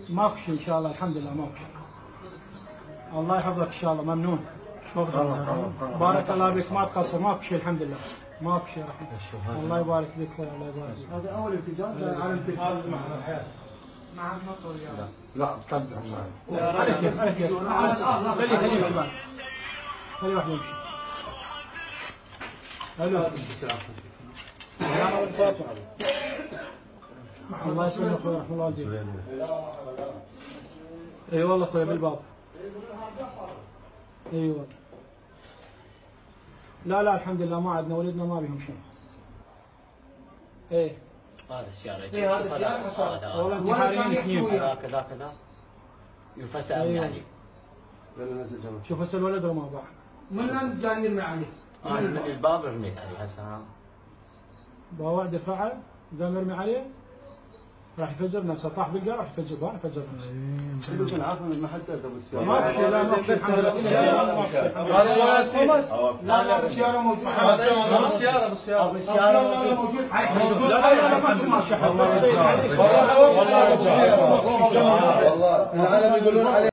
ماكو شيء ان شاء الله، الحمد لله ماكو شيء. الله يحفظك ان شاء الله، ممنون. بارك الله بك، ما تقصر، ماكو شيء الحمد لله، ماكو شيء رحمة. الله يبارك فيك، الله يبارك فيك. هذا اول انفجار على الانفجار مع المطر يا لا تقدم معي. لا خلي يمشي بعد. خلي واحد يمشي. حلو. الله يسلمك اخوي، رحمه الله والديك. اي والله اخوي بالباب. ايوه. لا الحمد لله ما عندنا، ولدنا ما بيهم شيء. ايه هذا السيارة ايه هذا السيارة والله انتحاريين اثنين. كذا ينفس امن عليه. شوف هسه الولد رمى بعض. من جاي يرمي عليه؟ انا من الباب رميت عليه هسه. باوع دفعه قام يرمي عليه راح يفجر نفسه، طاح بالقاع راح يفجر نفسه. يمكن عارف من المحل ابو السياره. ما في شيء، لا ما في الحمد لله. هذا ولد توماس؟ لا السيارة موجود. هذا بالسياره موجود. لا ما شاء الله. والله العالم يقولون عليه